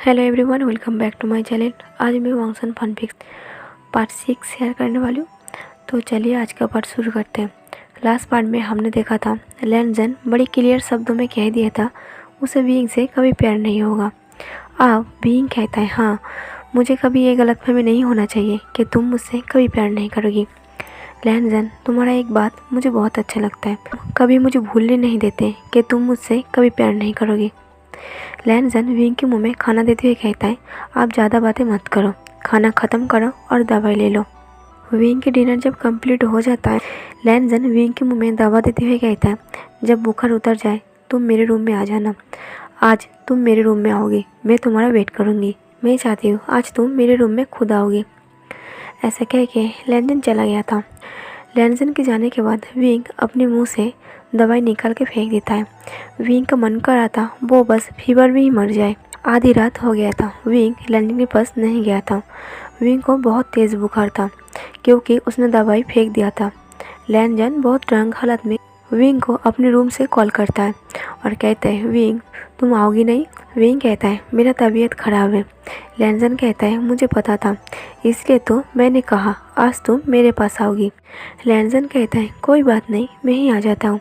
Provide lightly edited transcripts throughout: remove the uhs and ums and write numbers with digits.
Hello everyone, welcome back to my channel. आज मैं वांगसन फनफिक्स part 6 share करने वाली हूँ। तो चलिए आज का पार्ट शुरू करते हैं। लास्ट पार्ट में हमने देखा था लैनजन बड़ी क्लियर शब्दों में कह दिया था उसे बीइंग से कभी प्यार नहीं होगा। अब बीइंग कहता है हाँ, मुझे कभी ये गलतफहमी नहीं होना चाहिए कि तुम मुझसे कभी प्यार नहीं करोगी। लैनजन, तुम्हारा एक बात मुझे बहुत अच्छा लगता है, कभी मुझे भूलने नहीं देते कि तुम मुझसे कभी प्यार नहीं करोगी। लैनजन विंग के मुंह में खाना देते हुए कहता है, आप ज़्यादा बातें मत करो, खाना ख़त्म करो और दवाई ले लो। विंग के डिनर जब कंप्लीट हो जाता है, लैनजन विंग के मुंह में दवा देते हुए कहता है, जब बुखार उतर जाए तुम मेरे रूम में आ जाना। आज तुम मेरे रूम में आओगी, मैं तुम्हारा वेट करूँगी। मैं चाहती हूँ आज तुम मेरे रूम में खुद आओगी। ऐसा कह के लैनजन चला गया था। लैनजन के जाने के बाद विंग अपने मुंह से दवाई निकाल के फेंक देता है। विंग का मन कर रहा था वो बस फीवर में ही मर जाए। आधी रात हो गया था। विंग लैनजन के पास नहीं गया था। विंग को बहुत तेज़ बुखार था क्योंकि उसने दवाई फेंक दिया था। लैनजन बहुत ड्रंक हालत में विंग को अपने रूम से कॉल करता है और कहता है, विंग तुम आओगी नहीं? विंग कहता है, मेरा तबीयत ख़राब है। लैनजन कहता है, मुझे पता था, इसलिए तो मैंने कहा आज तुम मेरे पास आओगी। लैनजन कहता है, कोई बात नहीं, मैं ही आ जाता हूँ।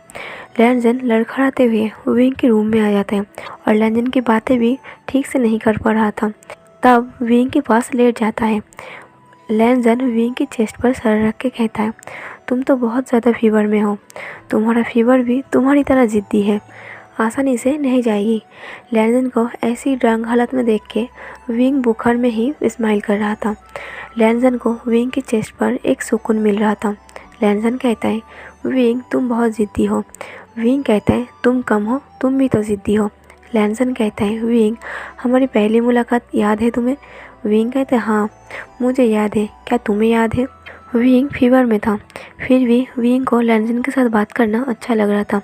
लैनजन लड़खड़ाते हुए विंग के रूम में आ जाता है और लैनजन की बातें भी ठीक से नहीं कर पा रहा था। तब विंग के पास लेट जाता है। लैनजन विंग की चेस्ट पर सर रख के कहता है, तुम तो बहुत ज़्यादा फीवर में हो, तुम्हारा फीवर भी तुम्हारी तरह ज़िद्दी है, आसानी से नहीं जाएगी। लैनजन को ऐसी ड्रंक हालत में देख के विंग बुखार में ही स्माइल कर रहा था। लैनजन को विंग की चेस्ट पर एक सुकून मिल रहा था। लैनजन कहता है, विंग तुम बहुत ज़िद्दी हो। विंग कहता है, तुम कम हो, तुम भी तो ज़िद्दी हो। लैनजन कहता है, विंग हमारी पहली मुलाकात याद है तुम्हें? विंग कहता है, हाँ मुझे याद है, क्या तुम्हें याद है? विंग फीवर में था, फिर भी विंग को लैनजन के साथ बात करना अच्छा लग रहा था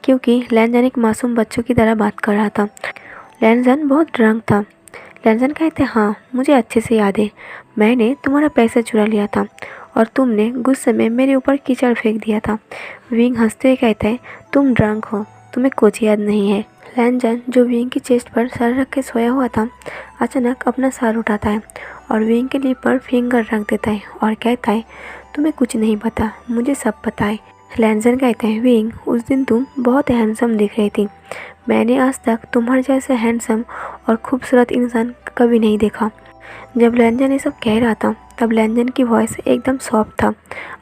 क्योंकि लैनजन एक मासूम बच्चों की तरह बात कर रहा था। लैनजन बहुत ड्रंक था। लैनजन कहते, हाँ मुझे अच्छे से याद है, मैंने तुम्हारा पैसा चुरा लिया था और तुमने गुस्से में मेरे ऊपर कीचड़ फेंक दिया था। विंग हंसते हुए कहता है, तुम ड्रंक हो, तुम्हें कुछ याद नहीं है। लैनजन जो विंग की चेस्ट पर सर रख के सोया हुआ था, अचानक अपना सर उठाता है और विंग के लिप पर फिंगर रख देता है और कहता है, तुम्हें कुछ नहीं पता, मुझे सब पता है। लैनजन कहते हैं, विंग उस दिन तुम बहुत हैंडसम दिख रही थी, मैंने आज तक तुम्हारे जैसे हैंडसम और खूबसूरत इंसान कभी नहीं देखा। जब लैनजन ये सब कह रहा था तब लैनजन की वॉइस एकदम सॉफ्ट था,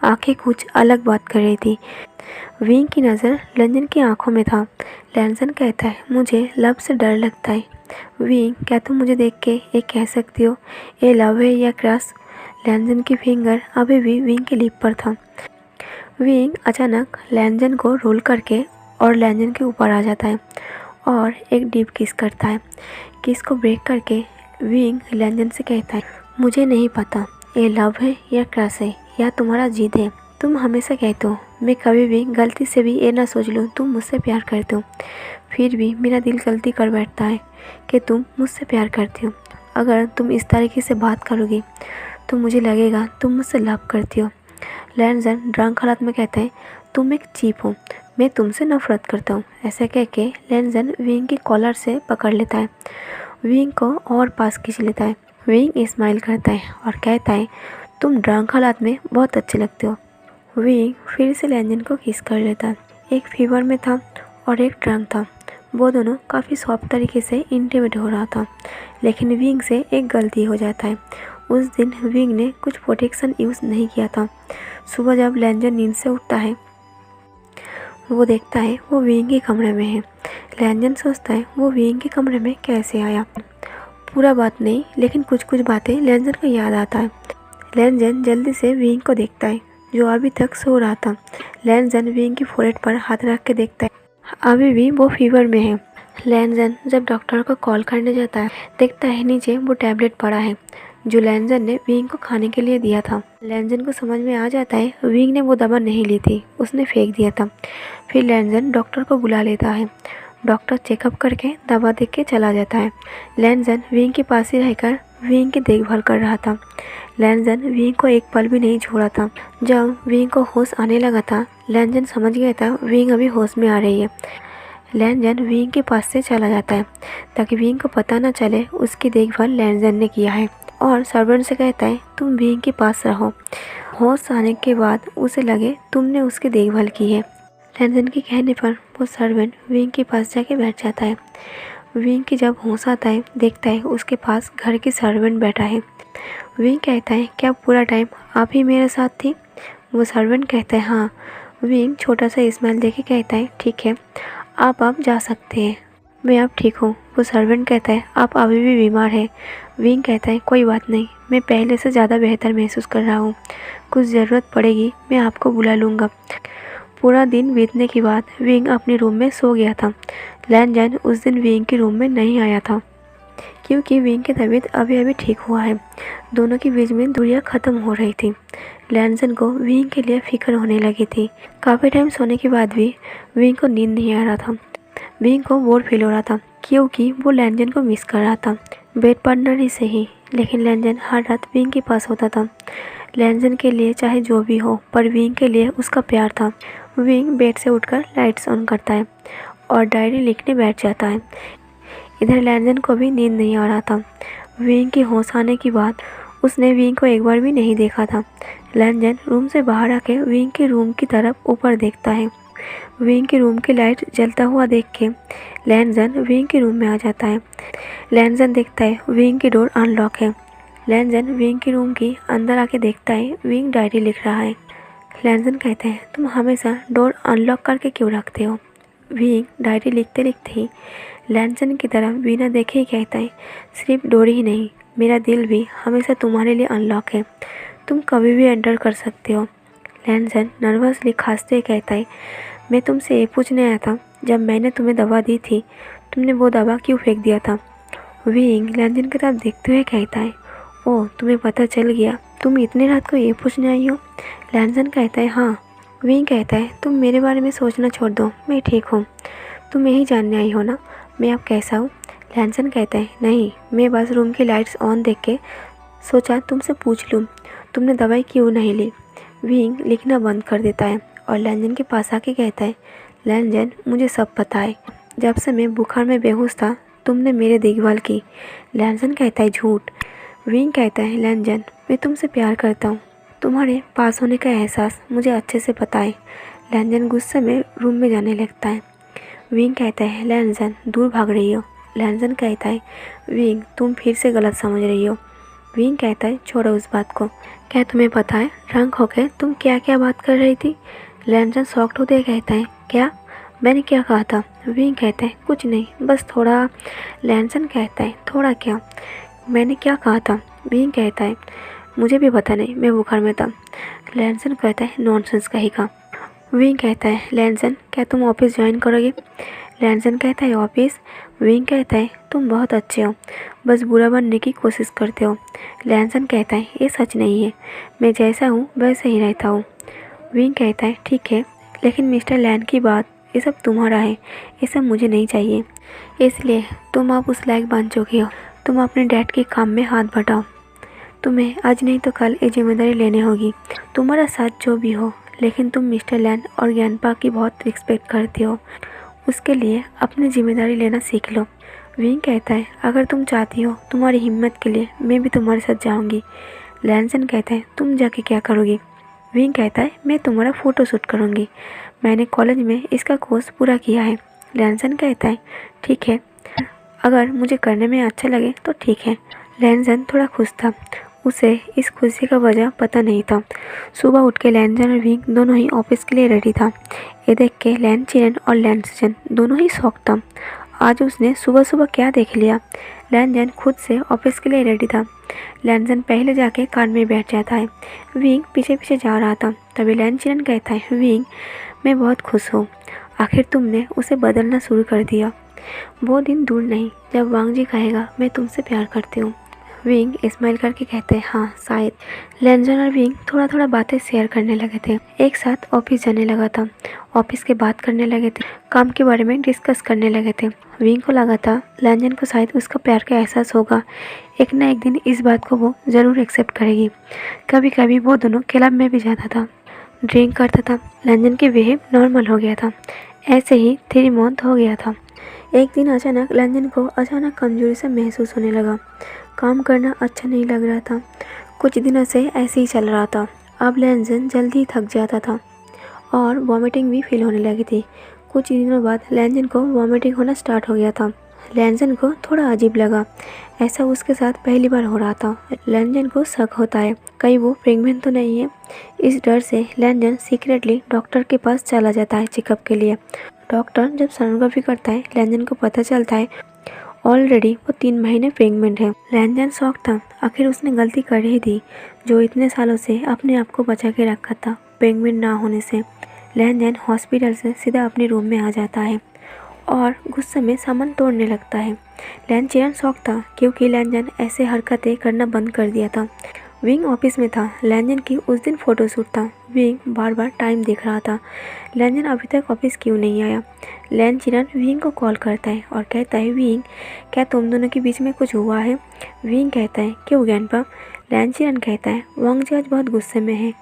आंखें कुछ अलग बात कर रही थी। विंग की नज़र लैनजन की आंखों में था। लैनजन कहता है, मुझे लव से डर लगता है। विंग, क्या तुम मुझे देख के ये कह सकती हो ये लव है या क्रश? लैनजन की फिंगर अभी भी विंग के लिप पर था। विंग अचानक लैनजन को रोल करके और लैनजन के ऊपर आ जाता है और एक डीप किस करता है। किस को ब्रेक करके विंग लैनजन से कहता है, मुझे नहीं पता ये लव है या क्रश है या तुम्हारा जिद है। तुम हमेशा कहते हो, मैं कभी भी गलती से भी ये ना सोच लूँ तुम मुझसे प्यार करते हो, फिर भी मेरा दिल गलती कर बैठता है कि तुम मुझसे प्यार करती हो। अगर तुम इस तरीके से बात करोगी तो मुझे लगेगा तुम मुझसे लव करती हो। लैनजन ड्रंक हालत में कहता है, तुम एक चीप हो, मैं तुमसे नफरत करता हूँ। ऐसा कह के लैनजन विंग की कॉलर से पकड़ लेता है, विंग को और पास खींच लेता है। विंग स्माइल करता है और कहता है, तुम ड्रंक हालत में बहुत अच्छे लगते हो। विंग फिर से लैनजन को किस कर लेता है। एक फीवर में था और एक ड्रंक था, वो दोनों काफ़ी सॉफ्ट तरीके से इंटीमेट हो रहा था, लेकिन विंग से एक गलती हो जाता है। उस दिन विंग ने कुछ प्रोटेक्शन यूज़ नहीं किया था। सुबह जब लैनजन नींद से उठता है वो देखता है वो विंग के कमरे में है। लैनजन सोचता है वो विंग के कमरे में कैसे आया। पूरा बात नहीं, लेकिन कुछ कुछ बातें लैनजन को याद आता है। लैनजन जल्दी से विंग को देखता है जो अभी तक सो रहा था। लैनजन विंग की फोrehead पर हाथ रख के देखता है, अभी भी वो फीवर में है। लैनजन जब डॉक्टर को कॉल करने जाता है देखता है नीचे वो टैबलेट पड़ा है जो लैनजन ने विंग को खाने के लिए दिया था। लैनजन को समझ में आ जाता है विंग ने वो दवा नहीं ली थी, उसने फेंक दिया था। फिर लैनजन डॉक्टर को बुला लेता है। डॉक्टर चेकअप करके दवा दे के चला जाता है। लैनजन विंग के पास ही रहकर विंग की देखभाल कर रहा था। लैनजन विंग को एक पल भी नहीं छोड़ा था। जब विंग को होश आने लगा था लैनजन समझ गया था विंग अभी होश में आ रही है। लैनजन विंग के पास से चला जाता है ताकि विंग को पता न चले उसकी देखभाल लैनजन ने किया है और सर्वेंट से कहता है तुम विंग के पास रहो। होश आने के बाद उसे लगे तुमने उसकी देखभाल की है। लैनजन के कहने पर वो सर्वेंट विंग के पास जाके बैठ जाता है। विंग की जब होश आता है देखता है उसके पास घर की सर्वेंट बैठा है। विंग कहता है क्या पूरा टाइम आप ही मेरे साथ थी? वो सर्वेंट कहता है हाँ। विंग छोटा सा स्माइल देके कहता है ठीक है, आप जा सकते हैं, मैं अब ठीक हूँ। वो सर्वेंट कहता है आप अभी भी बीमार हैं। विंग कहता है कोई बात नहीं, मैं पहले से ज़्यादा बेहतर महसूस कर रहा हूँ, कुछ ज़रूरत पड़ेगी मैं आपको बुला लूँगा। पूरा दिन बीतने के बाद विंग अपने रूम में सो गया था। लैनजन उस दिन विंग के रूम में नहीं आया था क्योंकि विंग की तबीयत अभी अभी ठीक हुआ है। दोनों के बीच में दूरियां ख़त्म हो रही थी। लैनजन को विंग के लिए फिक्र होने लगी थी। काफ़ी टाइम सोने के बाद भी विंग को नींद नहीं आ रहा था। विंग को बोर फील हो रहा था क्योंकि वो लैनजन को मिस कर रहा था। बेड पार्टनर ही सही, लेकिन लैनजन हर रात विंग के पास होता था। लैनजन के लिए चाहे जो भी हो, पर विंग के लिए उसका प्यार था। विंग बेड से उठकर लाइट्स ऑन करता है और डायरी लिखने बैठ जाता है। इधर लैनजन को भी नींद नहीं आ रहा था। विंग की होश आने के बाद उसने विंग को एक बार भी नहीं देखा था। लैनजन रूम से बाहर आके विंग के रूम की तरफ ऊपर देखता है। विंग के रूम की लाइट जलता हुआ देख के लैनजन विंग के रूम में आ जाता है। लैनजन देखता है विंग की डोर अनलॉक है। लैनजन विंग के रूम की अंदर आके देखता है विंग डायरी लिख रहा है। लैनजन कहते हैं तुम हमेशा डोर अनलॉक करके क्यों रखते हो? विंग डायरी लिखते लिखते ही लैनजन की तरफ बिना देखे ही कहता है सिर्फ डोर ही नहीं, मेरा दिल भी हमेशा तुम्हारे लिए अनलॉक है, तुम कभी भी एंटर कर सकते हो। लैनजन नर्वसली खांसते हुए कहता है मैं तुमसे ये पूछने आया था, जब मैंने तुम्हें दवा दी थी तुमने वो दवा क्यों फेंक दिया था? विंग लैनजन की तरफ देखते हुए कहता है ओह तुम्हें पता चल गया, तुम इतनी रात को ये पूछने आई हो? लैनजन कहता है हाँ। विंग कहता है तुम मेरे बारे में सोचना छोड़ दो, मैं ठीक हूँ, तुम यही जानने आई हो ना मैं अब कैसा हूँ? लैनजन कहता है नहीं, मैं बस रूम की लाइट्स ऑन देख के सोचा तुमसे पूछ लूँ तुमने दवाई क्यों नहीं ली। विंग लिखना बंद कर देता है और लैनजन के पास आके कहता है लैनजन मुझे सब पता है, जब से मैं बुखार में बेहोश था तुमने मेरी देखभाल की। लैनजन कहता है झूठ। विंग कहता है लैनजन मैं तुमसे प्यार करता हूँ, तुम्हारे पास होने का एहसास मुझे अच्छे से पता है। लैनजन गुस्से में रूम में जाने लगता है। विंग कहता है लैनजन दूर भाग रही हो। लैनजन कहता है विंग तुम फिर से गलत समझ रही हो। विंग कहता है छोड़ो उस बात को, क्या तुम्हें पता है ड्रंक होकर तुम क्या क्या बात कर रही थी? लैनजन शॉक्ड होते कहता है क्या, मैंने क्या कहा था? विंग कहता है कुछ नहीं, बस थोड़ा। लैनजन कहता है थोड़ा क्या, मैंने क्या कहा था? विंग कहता है मुझे भी पता नहीं, मैं बुखार में था। लैनजन कहता है नॉनसेंस कहेगा। विंग कहता है लैनजन क्या तुम ऑफिस ज्वाइन करोगे? लैनजन कहता है ऑफिस? विंग कहता है तुम बहुत अच्छे हो, बस बुरा बनने की कोशिश करते हो। लैनजन कहता है ये सच नहीं है, मैं जैसा हूँ वैसे ही रहता हूँ। विंग कहता है ठीक है, लेकिन मिस्टर लैन की बात, ये सब तुम्हारा है, ये सब मुझे नहीं चाहिए, इसलिए तुम आप उस लायक बन चुके हो, तुम अपने डैड के काम में हाथ बटाओ। तुम्हें आज नहीं तो कल ये जिम्मेदारी लेनी होगी, तुम्हारा साथ जो भी हो, लेकिन तुम मिस्टर लैन और ज्ञानपा की बहुत रिस्पेक्ट करते हो, उसके लिए अपनी जिम्मेदारी लेना सीख लो। विंग कहता है अगर तुम चाहती हो तुम्हारी हिम्मत के लिए मैं भी तुम्हारे साथ जाऊंगी। लैनजन कहता है तुम जाके क्या करोगी? विंग कहता है मैं तुम्हारा फ़ोटो शूट करूंगी, मैंने कॉलेज में इसका कोर्स पूरा किया है। लैनजन कहता है ठीक है, अगर मुझे करने में अच्छा लगे तो ठीक है। लैनजन थोड़ा खुश था, उसे इस खुशी का वजह पता नहीं था। सुबह उठ के लैनजन और विंग दोनों ही ऑफिस के लिए रेडी था। ये देख के लैनचिरन और लैनजन दोनों ही शौक था, आज उसने सुबह सुबह क्या देख लिया। लैनजन खुद से ऑफिस के लिए रेडी था। लैनजन पहले जाके कार में बैठ जाता है, विंग पीछे पीछे जा रहा था। तभी लैनचिरन कहता है विंग मैं बहुत खुश हूँ, आखिर तुमने उसे बदलना शुरू कर दिया। वो दिन दूर नहीं जब वांग जी कहेगा मैं तुमसे प्यार करती हूँ। विंग स्माइल करके कहते हैं हाँ शायद। लैनजन और विंग थोड़ा थोड़ा बातें शेयर करने लगे थे, एक साथ ऑफिस जाने लगा था, ऑफिस के बात करने लगे थे, काम के बारे में डिस्कस करने लगे थे। विंग को लगा था लैनजन को शायद उसका प्यार का एहसास होगा, एक ना एक दिन इस बात को वो ज़रूर एक्सेप्ट करेगी। कभी कभी वो दोनों क्लब में भी जाता था, ड्रिंक करता था। लैनजन की बिहेव नॉर्मल हो गया था। ऐसे ही 3 मंथ हो गया था। एक दिन अचानक लैंजन को कमजोरी सा महसूस होने लगा। काम करना अच्छा नहीं लग रहा था। कुछ दिनों से ऐसे ही चल रहा था। अब लैंजन जल्दी थक जाता था और वॉमिटिंग भी फील होने लगी थी। कुछ दिनों बाद लैंजन को वॉमिटिंग होना स्टार्ट हो गया था। लैंजन को थोड़ा अजीब लगा। ऐसा उसके साथ पहली बार हो रहा था। लैंजन को शक होता है कहीं वो प्रेग्नेंट तो नहीं है। इस डर से लैंजन सीक्रेटली डॉक्टर के पास चला जाता है चेकअप के लिए। डॉक्टर जब सोनोग्राफी करता है, लैंजन को पता चलता है ऑलरेडी वो 3 महीने प्रेग्नेंट है। लैंजन शॉक था। आखिर उसने गलती कर ही दी जो इतने सालों से अपने आप को बचा के रखा था प्रेग्नेंट ना होने से। लैंजन हॉस्पिटल से सीधा अपने रूम में आ जाता है और गुस्से में सामान तोड़ने लगता है। लैंजन शॉक था क्योंकि लैंजन ऐसे हरकतें करना बंद कर दिया था। विंग ऑफिस में था। लैंजन की उस दिन फ़ोटोशूट था। विंग बार बार टाइम देख रहा था। लैंजन अभी तक ऑफिस क्यों नहीं आया। लैंजन विंग को कॉल करता है और कहता है, विंग क्या तुम दोनों के बीच में कुछ हुआ है। विंग कहता है, क्यों ग्रैंडपा। लैंजन कहता है, वांग जी आज बहुत गुस्से में है,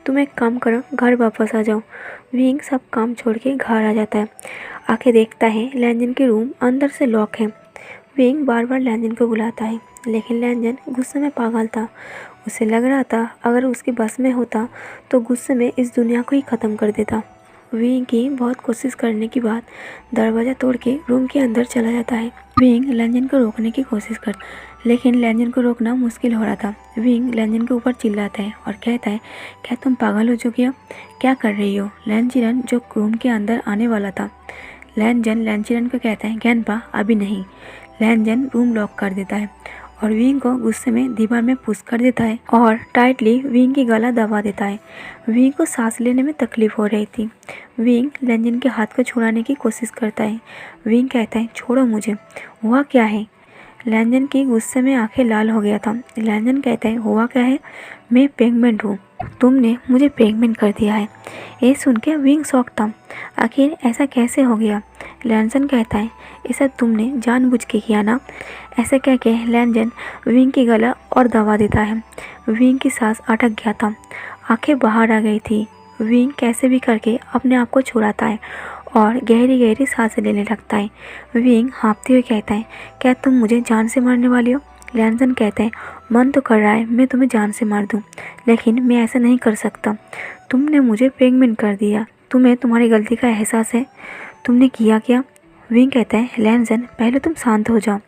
तुम एक काम करो, घर वापस आ जाओ। विंग सब काम छोड़ के घर आ जाता है। आके देखता है लैंजन के रूम अंदर से लॉक है। विंग बार बार लैंजन को बुलाता है लेकिन लैंजन गुस्से में पागल था। उसे लग रहा था अगर उसके बस में होता तो गुस्से में इस दुनिया को ही ख़त्म कर देता। विंग की बहुत कोशिश करने के बाद दरवाज़ा तोड़ के रूम के अंदर चला जाता है। विंग लैंजन को रोकने की कोशिश करता लेकिन लैंजन को रोकना मुश्किल हो रहा था। विंग लैंजन के ऊपर चिल्लाता है और कहता है, क्या तुम पागल हो चुकी हो, क्या कर रही हो। लैंजन जो रूम के अंदर आने वाला था। लैंजन को कहता है, ग्रैंडपा अभी नहीं। लैंजन रूम लॉक कर देता है और विंग को गुस्से में दीवार में पुश कर देता है और टाइटली विंग की गला दबा देता है। विंग को सांस लेने में तकलीफ हो रही थी। विंग लैंजन के हाथ को छुड़ाने की कोशिश करता है। विंग कहता है, छोड़ो मुझे। हुआ क्या है। लैंजन की गुस्से में आंखें लाल हो गया था। लैंजन कहता है, हुआ क्या है, मैं प्रेग्नेंट हूँ, तुमने मुझे प्रेग्नेंट कर दिया है। ये सुन के विंग शॉक था। आखिर ऐसा कैसे हो गया। लैंजन कहता है, ऐसा तुमने जानबूझ के किया ना। ऐसे कह के लैंजन विंग की गला और दबा देता है। विंग की सांस अटक गया था, आंखें बाहर आ गई थी। विंग कैसे भी करके अपने आप को छुड़ाता है और गहरी गहरी सांसें लेने लगता है। विंग हाँफते हुए कहता है, क्या तुम मुझे जान से मारने वाली हो। लैंजन कहता है, मन तो कर रहा है मैं तुम्हें जान से मार दूं, लेकिन मैं ऐसा नहीं कर सकता। तुमने मुझे प्रेग्नेंट कर दिया, तुम्हें तुम्हारी गलती का एहसास है, तुमने किया क्या। विंग कहता है, लैंजन पहले तुम शांत हो जाओ।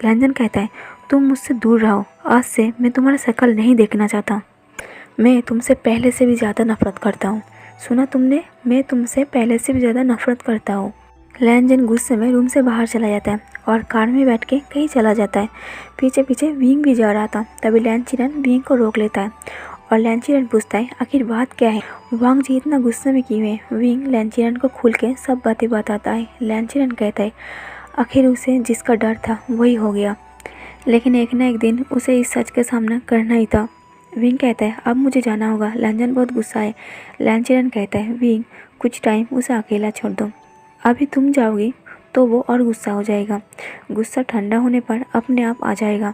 लैंजन कहता है, तुम मुझसे दूर रहो, आज से मैं तुम्हारा शक्ल नहीं देखना चाहता। मैं तुमसे पहले से भी ज़्यादा नफरत करता हूँ। सुना तुमने, मैं तुमसे पहले से भी ज़्यादा नफरत करता हूँ। लैंजन गुस्से में रूम से बाहर चला जाता है और कार में बैठ के कहीं चला जाता है। पीछे पीछे विंग भी जा रहा था। तभी लैंजन विंग को रोक लेता है और लैंजन पूछता है, आखिर बात क्या है, वांग जी इतना गुस्से में क्यों है। विंग लैंजन को खुल के सब बातें बताता है। लैंजन कहता है, आखिर उसे जिसका डर था वही हो गया, लेकिन एक न एक दिन उसे इस सच का सामना करना ही था। विंग कहता है, अब मुझे जाना होगा। लैंजन बहुत गुस्सा है। लैंजन कहता है, विंग कुछ टाइम उसे अकेला छोड़ दो, अभी तुम जाओगी तो वो और गुस्सा हो जाएगा, गुस्सा ठंडा होने पर अपने आप आ जाएगा,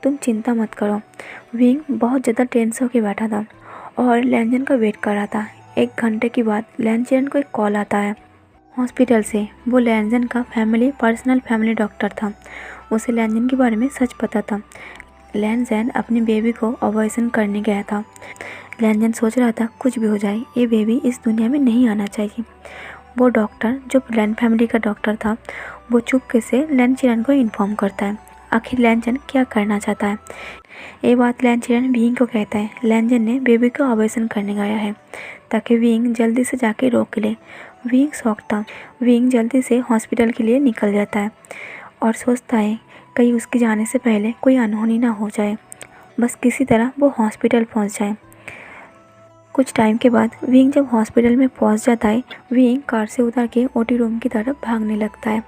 तुम चिंता मत करो। विंग बहुत ज़्यादा टेंस होकर बैठा था और लैंजन का वेट कर रहा था। 1 घंटे के बाद लैंजन को एक कॉल आता है हॉस्पिटल से। वो लैंजन का पर्सनल फैमिली डॉक्टर था। उसे लैंजन के बारे में सच पता था। लैंजन अपनी बेबी को ऑपरेशन करने गया था। लैंजन सोच रहा था कुछ भी हो जाए ये बेबी इस दुनिया में नहीं आना चाहिए। वो डॉक्टर जो लैन फैमिली का डॉक्टर था वो चुपके से लैंजन को इन्फॉर्म करता है आखिर लैंजन क्या करना चाहता है। ये बात लैंजन विंग को कहता है। लैंजन ने बेबी को ऑपरेशन करने गया है ताकि विंग जल्दी से जाके रोक ले। विंग शॉक था। विंग जल्दी से हॉस्पिटल के लिए निकल जाता है और सोचता है कहीं उसके जाने से पहले कोई अनहोनी ना हो जाए, बस किसी तरह वो हॉस्पिटल पहुंच जाए। कुछ टाइम के बाद विंग जब हॉस्पिटल में पहुंच जाता है, विंग कार से उतर के ओटी रूम की तरफ भागने लगता है।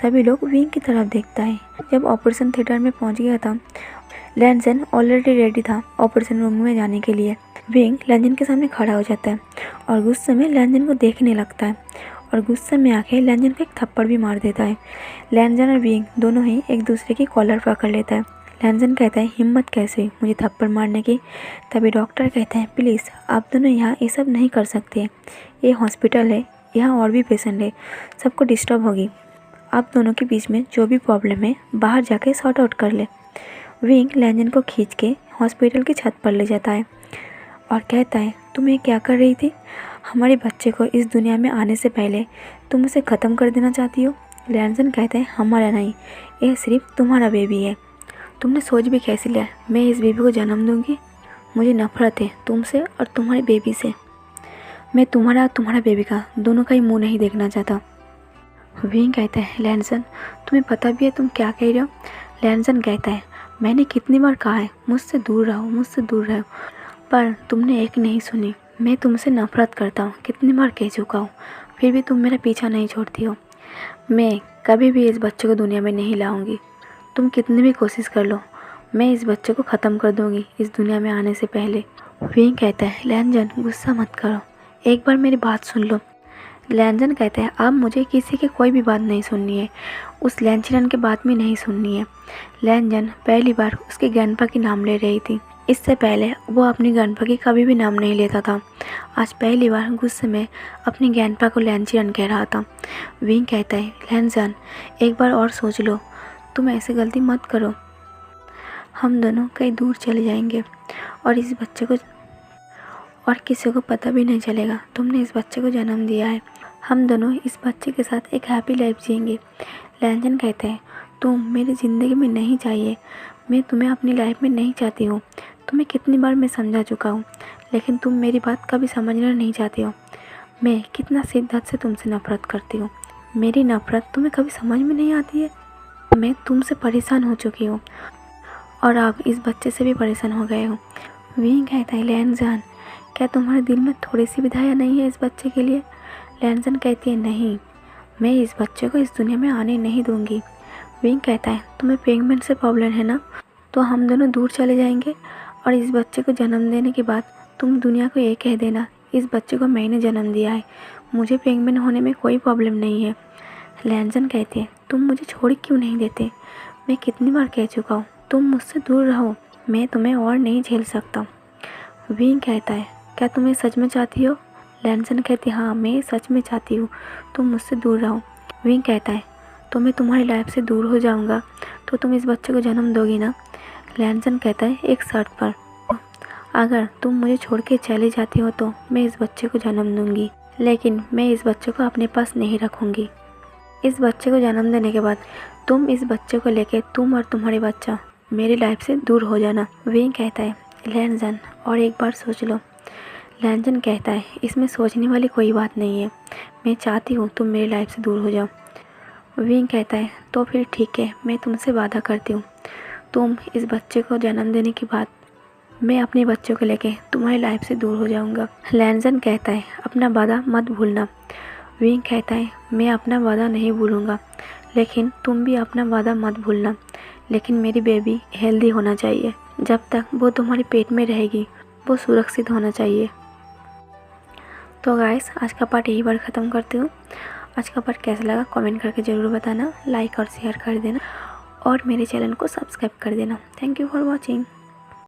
सभी लोग विंग की तरफ देखता है। जब ऑपरेशन थिएटर में पहुंच गया था, लैंजन ऑलरेडी रेडी था ऑपरेशन रूम में जाने के लिए। विंग लैंजन के सामने खड़ा हो जाता है और गुस्से में लैंजन को देखने लगता है और गुस्से में आके लैंजन को एक थप्पड़ भी मार देता है। लैंजन और विंग दोनों ही एक दूसरे की कॉलर पकड़ लेता है। लैंजन कहता है, हिम्मत कैसे हुई मुझे थप्पड़ मारने की। तभी डॉक्टर कहते हैं, प्लीज़ आप दोनों यहाँ ये सब नहीं कर सकते, ये हॉस्पिटल है, यहाँ और भी पेशेंट है, सबको डिस्टर्ब होगी। आप दोनों के बीच में जो भी प्रॉब्लम है बाहर जाके सॉर्ट आउट कर ले। विंग लैंजन को खींच के हॉस्पिटल की छत पर ले जाता है और कहता है, तुम ये क्या कर रही थी? हमारे बच्चे को इस दुनिया में आने से पहले तुम उसे ख़त्म कर देना चाहती हो। लैंजन कहता है, हमारा नहीं, ये सिर्फ तुम्हारा बेबी है। तुमने सोच भी कैसे लिया मैं इस बेबी को जन्म दूंगी? मुझे नफरत है तुमसे और तुम्हारे बेबी से। मैं तुम्हारा और तुम्हारा बेबी का दोनों का ही मुँह नहीं देखना चाहता। विंग कहता है, लैंजन तुम्हें पता भी है तुम क्या कह रहे हो? लैंजन कहता है, मैंने कितनी बार कहा है मुझसे दूर रहो, मुझसे दूर रहो, पर तुमने एक नहीं सुनी। मैं तुमसे नफरत करता हूँ, कितनी बार कह चुका हूँ, फिर भी तुम मेरा पीछा नहीं छोड़ती हो। मैं कभी भी इस बच्चे को दुनिया में नहीं लाऊंगी। तुम कितनी भी कोशिश कर लो, मैं इस बच्चे को ख़त्म कर दूंगी इस दुनिया में आने से पहले। विंग कहता है, लैंजन गुस्सा मत करो, एक बार मेरी बात सुन लो। लैंजन कहता है, अब मुझे किसी की कोई भी बात नहीं सुननी है, उस लैंचरन के बात में नहीं सुननी है। लैंजन पहली बार उसके ग्रैंडपा की नाम ले रही थी। इससे पहले वो अपनी ग्रैंडपा की कभी भी नाम नहीं लेता था। आज पहली बार गुस्से में अपनी ग्रैंडपा को लैंचरन कह रहा था। विंग कहता है, लैंजन एक बार और सोच लो, तुम ऐसे गलती मत करो। हम दोनों कहीं दूर चले जाएंगे और इस बच्चे को और किसी को पता भी नहीं चलेगा तुमने इस बच्चे को जन्म दिया है। हम दोनों इस बच्चे के साथ एक हैप्पी लाइफ जिएंगे। लैंजन कहते हैं, तुम मेरी ज़िंदगी में नहीं चाहिए, मैं तुम्हें अपनी लाइफ में नहीं चाहती हूँ। तुम्हें कितनी बार मैं समझा चुका हूँ, लेकिन तुम मेरी बात कभी समझना नहीं चाहती हो। मैं कितना शिद्दत से तुमसे नफरत करती हूँ, मेरी नफरत तुम्हें कभी समझ में नहीं आती है। मैं तुमसे परेशान हो चुकी हूँ और अब इस बच्चे से भी परेशान हो गए हो। विंग कहता है, लैंजन क्या तुम्हारे दिल में थोड़ी सी भी दया नहीं है इस बच्चे के लिए? लैंजन कहती है, नहीं, मैं इस बच्चे को इस दुनिया में आने नहीं दूंगी। विंग कहता है, तुम्हें प्रेगनेंट से प्रॉब्लम है ना, तो हम दोनों दूर चले जाएंगे और इस बच्चे को जन्म देने के बाद तुम दुनिया को ये कह देना, इस बच्चे को मैंने जन्म दिया है, मुझे प्रेगनेंट होने में कोई प्रॉब्लम नहीं है। लैंजन कहती है, तुम मुझे छोड़ क्यों नहीं देते? मैं कितनी बार कह चुका हूँ तुम मुझसे दूर रहो, मैं तुम्हें और नहीं झेल सकता। विंग कहता है, क्या तुम्हें सच में चाहती हो? लैंजन कहती है, हाँ मैं सच में चाहती हूँ तुम मुझसे दूर रहो। विंग कहता है, तो मैं तुम्हारी लाइफ से दूर हो जाऊँगा तो तुम इस बच्चे को जन्म दोगी ना? लैंजन कहता है, एक शर्त पर, अगर तुम मुझे छोड़ के चली जाती हो तो मैं इस बच्चे को जन्म दूंगी, लेकिन मैं इस बच्चे को अपने पास नहीं रखूँगी। इस बच्चे को जन्म देने के बाद तुम इस बच्चे को लेके तुम और तुम्हारे बच्चा मेरी लाइफ से दूर हो जाना। विंग कहता है, लैंजन और एक बार सोच लो। लैंजन कहता है, इसमें सोचने वाली कोई बात नहीं है, मैं चाहती हूँ तुम मेरी लाइफ से दूर हो जाओ। विंग कहता है, तो फिर ठीक है, मैं तुमसे वादा करती हूँ, तुम इस बच्चे को जन्म देने के बाद मैं अपने बच्चों को लेके तुम्हारी लाइफ से दूर हो जाऊँगा। लैंजन कहता है, अपना वादा मत भूलना। विंग कहता है, मैं अपना वादा नहीं भूलूँगा, लेकिन तुम भी अपना वादा मत भूलना। लेकिन मेरी बेबी हेल्दी होना चाहिए, जब तक वो तुम्हारे पेट में रहेगी वो सुरक्षित होना चाहिए। तो गाइस आज का पार्ट यही बार ख़त्म करती हूँ। आज का पार्ट कैसा लगा कमेंट करके ज़रूर बताना, लाइक और शेयर कर देना और मेरे चैनल को सब्सक्राइब कर देना। Thank you for watching.